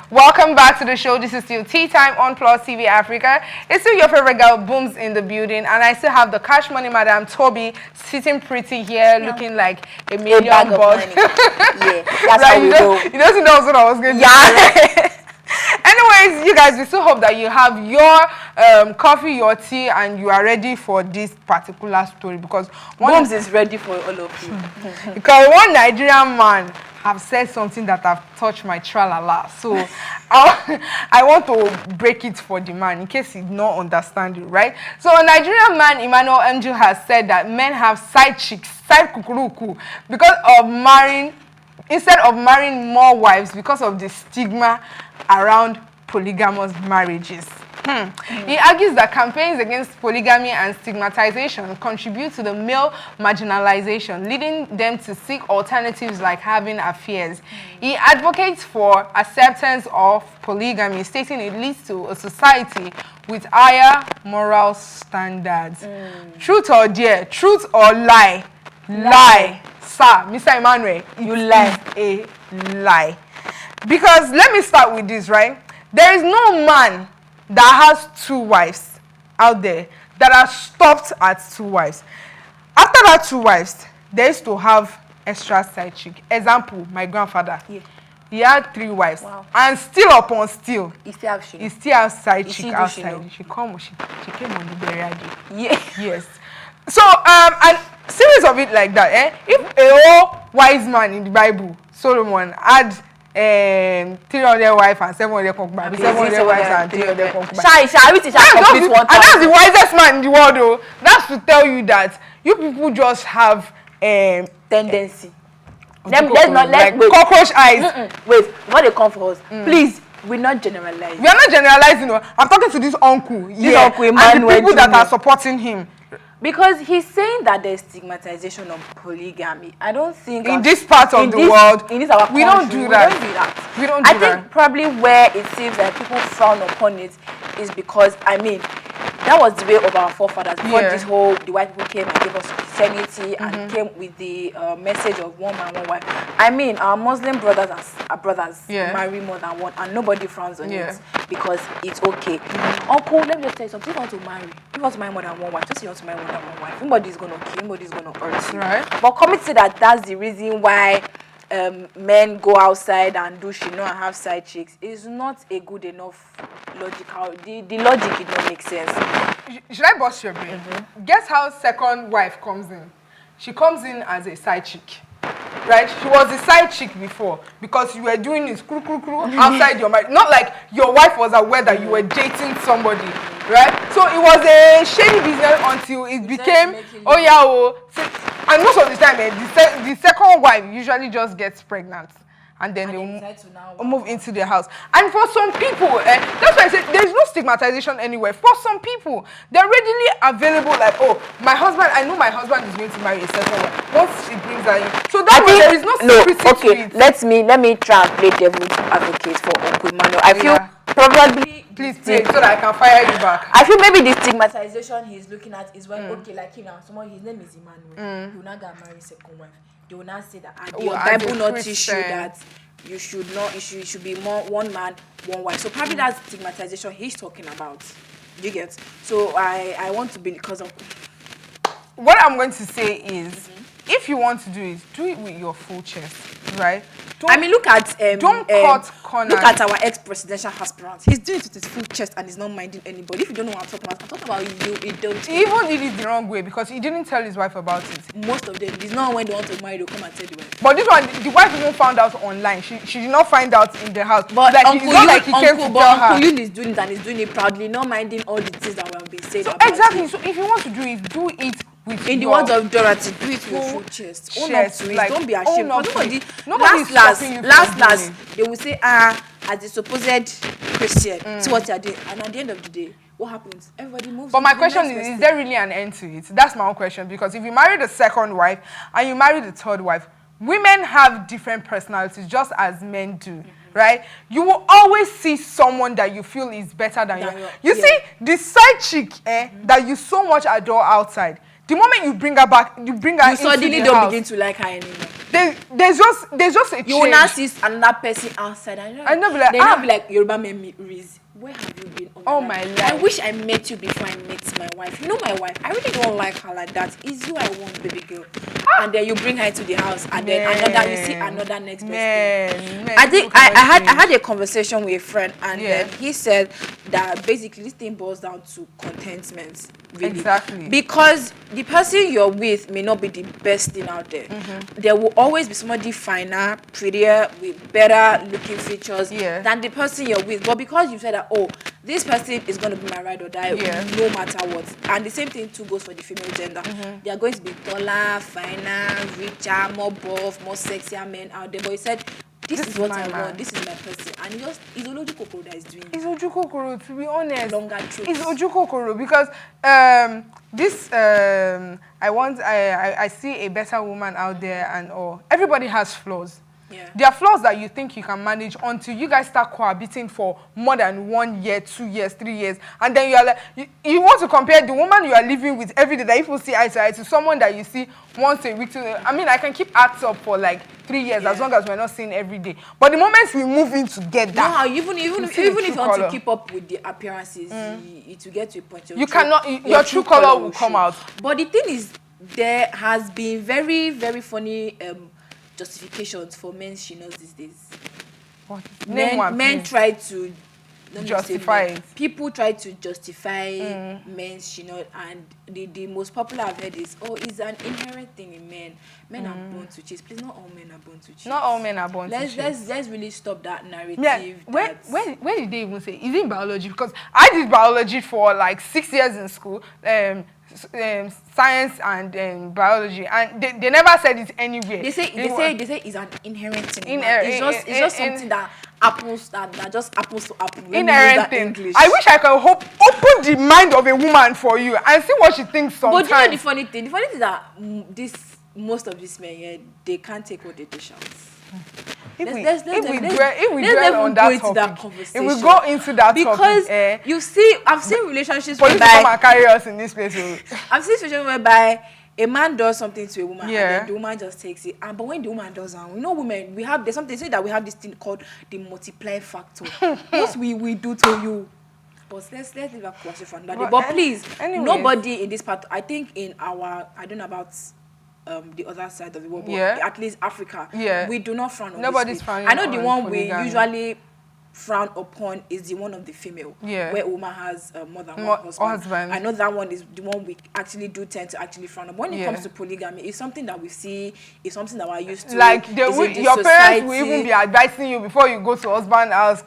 Welcome back to the show. This is still Tea Time on PlusTvAfrica. It's still your favorite girl, Booms, in the building, and I still have the cash money madam Toby sitting pretty here, looking like a million bucks. Yeah, that's how we go. You don't know what I was going to say. Anyways, you guys, we still hope that you have your coffee, your tea, and you are ready for this particular story because Booms is ready for all of you. Because one Nigerian man have said something that have touched my tralala. So I want to break it for the man in case he did not understand it, right? So a Nigerian man, Emmanuel Mju, has said that men have side chicks, side kukuruku, because of instead of marrying more wives because of the stigma around polygamous marriages. He argues that campaigns against polygamy and stigmatization contribute to the male marginalization, leading them to seek alternatives like having affairs. He advocates for acceptance of polygamy, stating it leads to a society with higher moral standards. Truth or dare? Truth or lie? Lie. Sir, Mr. Emmanuel, you lie. A lie. Because let me start with this, right? There is no man that has 2 wives out there that are stopped at 2 wives. After that 2 wives, they used to have extra side chick. Example, my grandfather. Yeah. He had 3 wives. Wow. And still upon still, he still has side chick outside. She came on the burial day. Yeah. Yes. So and series of it like that, if a whole wise man in the Bible, Solomon, had 300 wives and 700 concubines. 700 wives and 300 concubines. And that's the wisest man in the world, though. That's to tell you that you people just have tendency. Let's wait. Cockroach eyes. Wait, what they come for us? Please, we're not generalizing. We are not generalizing. No. I'm talking to this uncle. Uncle Emmanuel, and the people that are supporting him. Because he's saying that there's stigmatization of polygamy. I don't think in this part of the world, in this our country, we don't do that. I think probably where it seems that people frown upon it is because that was the way of our forefathers. Before the white people came and gave us Christianity and came with the message of one man, one wife. Our Muslim brothers marry more than one, and nobody frowns on it because it's okay. Uncle, let me just tell you something. If you want to marry more than one wife, just you want to marry more than one wife. Nobody's gonna kill, nobody's gonna hurt you. Right. But coming to that's the reason why men go outside and do and have side chicks is not a good enough logical. The logic did not make sense. Should I bust your brain? Guess how second wife comes in? She comes in as a side chick, right? She was a side chick before because you were doing this outside your marriage. Not like your wife was aware that you were dating somebody, right? So it was a shady business until it became and most of the time, the second wife usually just gets pregnant. And then they move into their house. And for some people, that's why I said there's no stigmatization anywhere. For some people, they're readily available. Like, I know my husband is going to marry a second wife. Once she brings her in, so that way there is no secrecy to it. Let me try and play devil's advocate for Uncle Emmanuel. I feel probably. Please play so that I can fire you back. I feel maybe the stigmatization he's looking at is when like him now, his name is Emmanuel. He will not get married second wife. They will not say that your Bible not teach you that you should be more one man, one wife. So probably that's stigmatization he's talking about. You get? So I want to be because of what I'm going to say is if you want to do it with your full chest, right? Look at don't cut corners. Look at our ex-presidential aspirant. He's doing it with his full chest and he's not minding anybody. If you don't know what I'm talking about you. He even did it the wrong way because he didn't tell his wife about it. Most of them, it's not when they want to marry, they'll come and tell the wife. But this one, the wife even found out online. She did not find out in the house. But like, it's not like he came to tell her. Uncle Yul is doing it and he's doing it proudly, not minding all the things that were being said. So exactly. So if you want to do it with in the words of Dorothy, do it with your full chest. Own up to it. Like, don't be ashamed. Nobody last, they will say, as a supposed Christian, see what you are doing. And at the end of the day, what happens? Everybody moves. But my question is there really an end to it? That's my own question. Because if you marry the second wife and you marry the third wife, women have different personalities just as men do. Right? You will always see someone that you feel is better than you. You see, the side chick that you so much adore outside, the moment you bring her back, you suddenly don't begin to like her anymore. there's just a change. You will not see another person outside. I know, be like, they not be like Yoruba memories. Where have you been all my life? I wish I met you before I met my wife. You know my wife, I really don't like her like that. It's you I want, baby girl. And then you bring her into the house, and then you see another next person. I think I had a conversation with a friend, and then he said that basically this thing boils down to contentment. Really. Exactly. Because the person you're with may not be the best thing out there. There will always be somebody finer, prettier, with better looking features than the person you're with. But because you said that, oh, this person is going to be my ride or die no matter what. And the same thing too goes for the female gender. They are going to be taller, finer, richer, more buff, more sexier men out there. But he said, this is what I want. This is my person. And it's Ojukokoro that is doing it. It's Ojukokoro, to be honest. Longer trips. It's Ojukokoro because I see a better woman out there and all. Everybody has flaws. Yeah. There are flaws that you think you can manage until you guys start cohabiting for more than 1 year, 2 years, 3 years. And then you are like, you want to compare the woman you are living with every day that people see eye to eye to someone that you see once a week. I mean, I can keep acts up for like 3 years as long as we're not seeing every day. But the moment we move in together, no, even if you want to keep up with the appearances, it will get to a point. Your true color will come out. But the thing is, there has been very, very funny justifications for men's chinos these days. What? Men try to justify it. People try to justify men's chino, and the most popular I've heard is, oh, it's an inherent thing in men. Men are born to chase. Please, not all men are born to chase. Not all men are born to chase. Let's really stop that narrative. Yeah. Where did they even say? Is it in biology? Because I did biology for like 6 years in school. Science and biology, and they never said it anywhere. They say it's an inherent thing. It's just something that happens that just happens to happen. Inherent thing. I wish I could open the mind of a woman for you and see what she thinks sometimes. But you know the funny thing? The funny thing is that most of these men they can't take what they dish out. If we dwell on that topic, if we go into that because topic, you see, I've seen relationships whereby come and carry us in this place. I've seen situations whereby a man does something to a woman, and then the woman just takes it. But when the woman does, we know women, there's something say that we have this thing called the multiply factor. What we do to you. But let's leave a question for another day. But please, nobody in this part. I think in our, I don't know about the other side of the world, but at least Africa, we do not frown on nobody's this. frowning. I know the one polygamy. we usually frown upon is the one of the female, where a woman has more than one husband. I know that one is the one we actually do tend to actually frown upon. When it comes to polygamy, it's something that we see, it's something that we're used to. Like your parents will even be advising you before you go to husband house.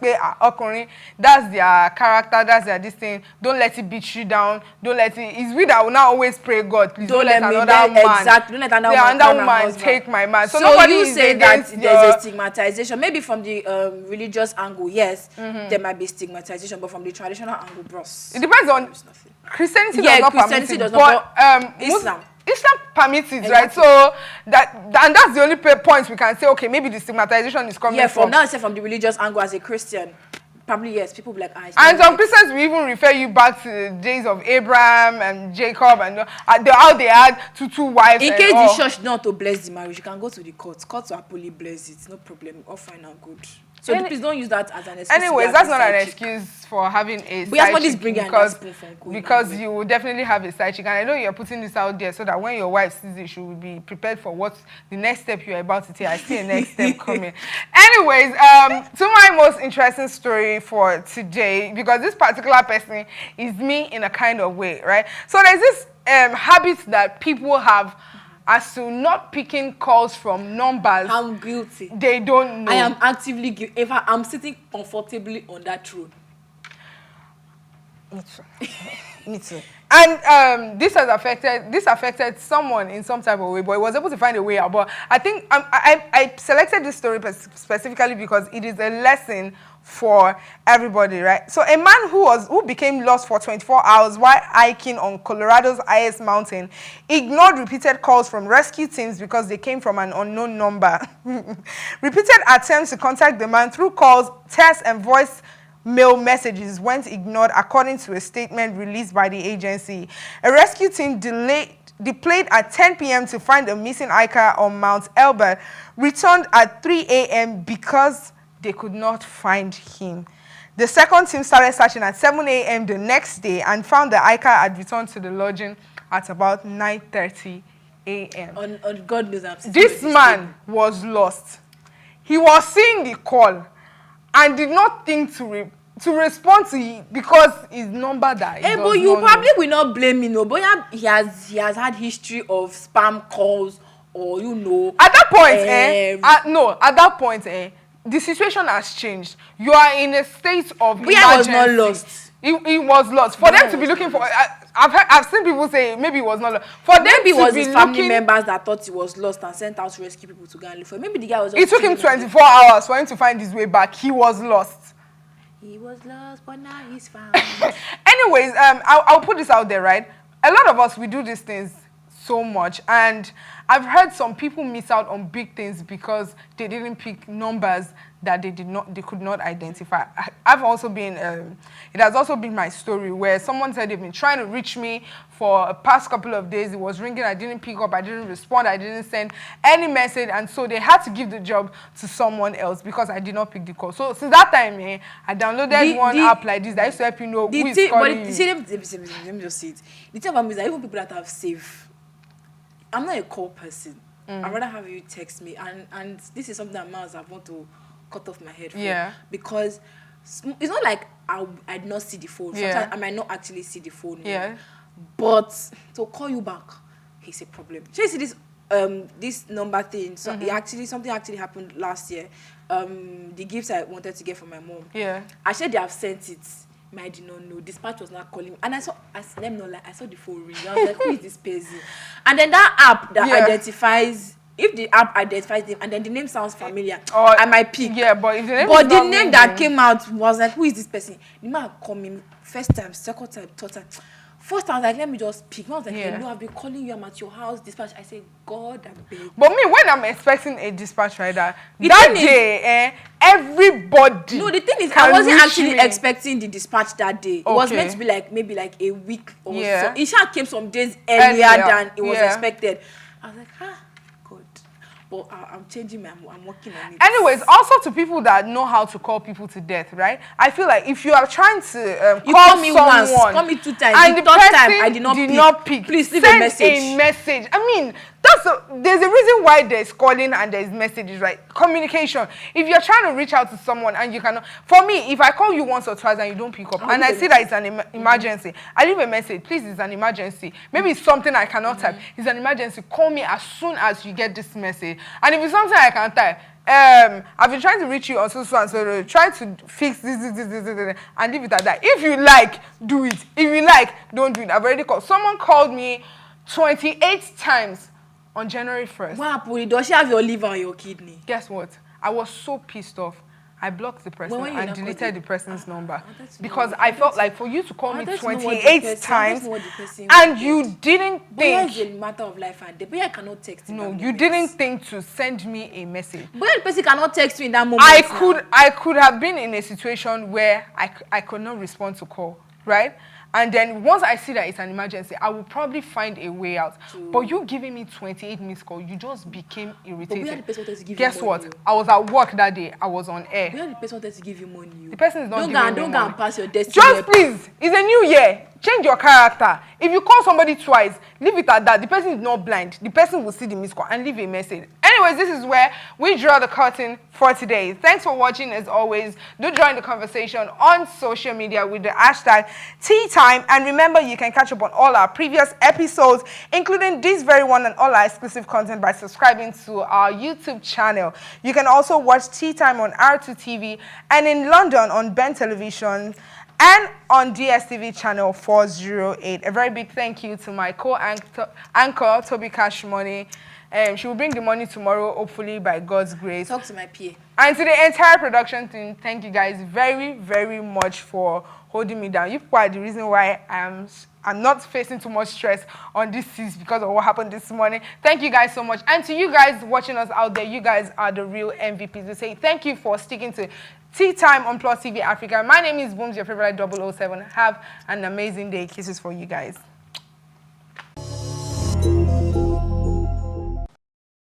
That's their character, that's their this thing. Don't let it beat you down. Don't let it. It's we that will not always pray God. Please don't let another man. Exactly. Don't let another woman take my man. So nobody you say that there's a stigmatization, maybe from the religious angle. Yes, there might be stigmatization, but from the traditional angle, bros. It depends on Christianity. Christianity does not. But Islam permits it, right? So that's the only point we can say. Okay, maybe the stigmatization is coming from. From the religious angle as a Christian. Probably yes, people be like, and some Christians will even refer you back to the days of Abraham and Jacob and how they had two wives. In case the church not to bless the marriage, you can go to the courts. Courts will happily bless it, no problem. All fine and good. So please don't use that as an excuse. Anyways, that's not an excuse for having a side chick because you will definitely have a side chick. And I know you're putting this out there so that when your wife sees it, she will be prepared for what the next step you're about to take. I see a next step coming. Anyways, to my most interesting story for today, because this particular person is me in a kind of way, right? So there's this habit that people have as to not picking calls from numbers. I'm guilty. They don't know. I am actively guilty. In fact, I'm sitting comfortably on that throne. Me too. Me too. And this affected someone in some type of way, but it was able to find a way out. But I think I selected this story specifically because it is a lesson for everybody, right? So a man who became lost for 24 hours while hiking on Colorado's highest mountain ignored repeated calls from rescue teams because they came from an unknown number. Repeated attempts to contact the man through calls, texts, and voice mail messages went ignored, according to a statement released by the agency. A rescue team delayed deployed at 10 p.m. to find a missing hiker on Mount Elbert, returned at 3 a.m. because they could not find him. The second team started searching at 7 a.m. the next day and found the hiker had returned to the lodging at about 9:30 a.m. On God knows I'm This man was lost. He was seeing the call and did not think to respond to it because his number died. Hey, but you probably will not blame me, no. But he has had history of spam calls, or At that point, at that point, the situation has changed. You are in a state of emergency. I was not lost. He was lost. For them to be looking for, I've seen people say maybe he was not lost. For them maybe to it was be his family looking, members that thought he was lost and sent out to rescue people to go and look for him. Maybe the guy was just... It took him 24 hours for him to find his way back. He was lost. He was lost, but now he's found. Anyways, I'll put this out there, right? A lot of us, we do these things so much, and I've heard some people miss out on big things because they didn't pick numbers that they could not identify. I've also been, it has also been my story where someone said they've been trying to reach me for a past couple of days. It was ringing, I didn't pick up, I didn't respond, I didn't send any message, and so they had to give the job to someone else because I did not pick the call. So since that time, I downloaded one app like this that used to help you know who is calling you. Let me just say it. The thing about me is that even people that have saved, I'm not a call person. I'd rather have you text me, and this is something that I want to cut off my head for. Because it's not like I'd not see the phone. Sometimes I might not actually see the phone. But to call you back, it's a problem. So you see this number thing. So something actually happened last year. The gifts I wanted to get for my mom. I said they have sent it. I did not know. Dispatch was not calling me. And I saw the phone ring. I was like, who is this person? And then that app that identifies, if the app identifies them and then the name sounds familiar, I might pick. But if the name but the name that came out was like, who is this person? The man called me first time, second time, third time. First time, I was like, let me just pick. I was like, hello, I've been calling you. I'm at your house. Dispatch. I said, God, I beg. But me, when I'm expecting a dispatch rider, that day, everybody. No, the thing is, I wasn't actually expecting the dispatch that day. It was meant to be like maybe like a week or so. It came some days earlier than it was expected. I was like, God. But I'm changing I'm working on it. Anyways, also to people that know how to call people to death, right? I feel like if you are trying to call me once, call me 2 times, and the third person time I did not pick. Please leave a message. I mean, there's a reason why there's calling and there's messages, right? Communication. If you're trying to reach out to someone and you cannot, for me, if I call you once or twice and you don't pick up, and I see that it's an emergency, I leave a message. Please, it's an emergency. Maybe it's something I cannot type. It's an emergency. Call me as soon as you get this message. And if it's something I can type, I've been trying to reach you on so and so, try to fix this, and leave it at that. If you like, do it. If you like, don't do it. I've already called. Someone called me 28 times on January 1st. Wow, does she have your liver or your kidney? Guess what? I was so pissed off. I blocked the person and deleted the person's number because I felt like for you to call me 28 times and you didn't think. It's a matter of life and death. But I cannot text him. No, you didn't think to send me a message. But the person cannot text me in that moment. I could have been in a situation where I could not respond to call, right? And then once I see that it's an emergency, I will probably find a way out. But you giving me 28 missed calls, you just became irritated. Guess what? I was at work that day. I was on air. Where the person wanted to give you money? The person is not giving me money. Don't go and pass your destiny. Just please, it's a new year. Change your character. If you call somebody twice, leave it at that. The person is not blind. The person will see the missed call and leave a message. Anyways, this is where we draw the curtain for today. Thanks for watching as always. Do join the conversation on social media with the hashtag #TeaTime. And remember, you can catch up on all our previous episodes, including this very one and all our exclusive content by subscribing to our YouTube channel. You can also watch Tea Time on R2TV and in London on Ben Television and on DSTV channel 408. A very big thank you to my co-anchor, Toby Cash Money. She will bring the money tomorrow, hopefully by God's grace. Talk to my PA. And to the entire production team, thank you guys very, very much for holding me down. You people are the reason why I'm not facing too much stress on this season because of what happened this morning. Thank you guys so much. And to you guys watching us out there, you guys are the real MVPs. We say thank you for sticking to Tea Time on Plus TV Africa. My name is Booms, your favorite 007. Have an amazing day. Kisses for you guys.